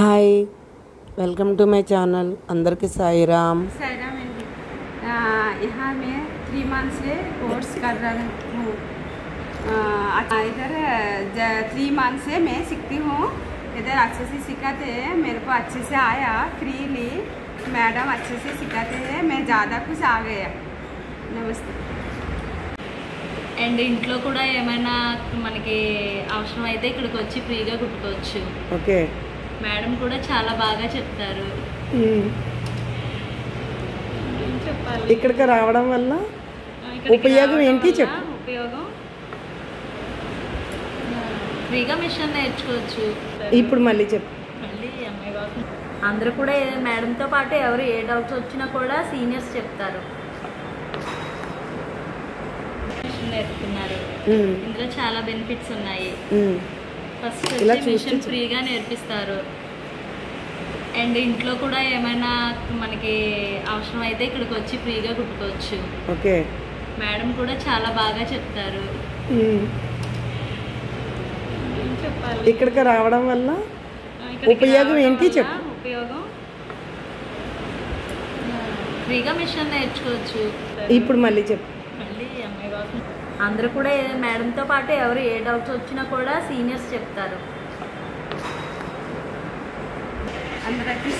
Hi welcome to my channel अंदर के साई राम यहाँ मैं 3 मंथ से कोर्स कर रहा हूँ। इधर 3 मंथ से मैं सीखती हूँ। इधर अच्छे से सिखाते हैं, मेरे को अच्छे से आया फ्रीली। मैडम अच्छे से सिखाते हैं, मैं ज़्यादा कुछ आ गया। नमस्ते। అండ్ ఇంట్లో కూడా ఏమైనా మనకి అవసరం అయితే ఇక్కడికి వచ్చి ఫ్రీగా కుట్టుకోవచ్చు. ఓకే, మేడం కూడా చాలా బాగా చెప్తారు. ఇక్కడికి రావడం వల్ల ఉపయోగం ఏంటి చెప్పు. ఉపయోగం ఫ్రీగా మిషన్ నేర్చుకోవచ్చు. ఇప్పుడు మళ్ళీ చెప్పు. మళ్ళీ అమ్మాయి బాబు అందరూ కూడా మేడంతో పాటు ఎవరు ఏ డౌట్స్ వచ్చినా కూడా సీనియర్స్ చెప్తారు. నేర్పుతున్నారు. ఇందులో చాలా బెనిఫిట్స్ ఉన్నాయి. ఫస్ట్ మిషన్ ఫ్రీగా నేర్పిస్తారు. అండ్ ఇంట్లో కూడా ఏమైనా మనకి అవసరం అయితే ఇక్కడికి వచ్చి ఫ్రీగా కుట్టుకోవచ్చు. ఓకే, మేడం కూడా చాలా బాగా చెప్తారు. ఇక్కడికి రావడం వల్ల ఉపయోగం ఏంటి చెప్పు. ఉపయోగం ఫ్రీగా మిషన్ నేర్చుకోవచ్చు. ఇప్పుడు మళ్ళీ చెప్పు. మళ్ళీ అమ్మాయి బాబు అందరూ కూడా మేడంతో పాటు ఎవరు ఏ డౌట్స్ వచ్చినా కూడా సీనియర్స్ చెప్తారు. అందరికీ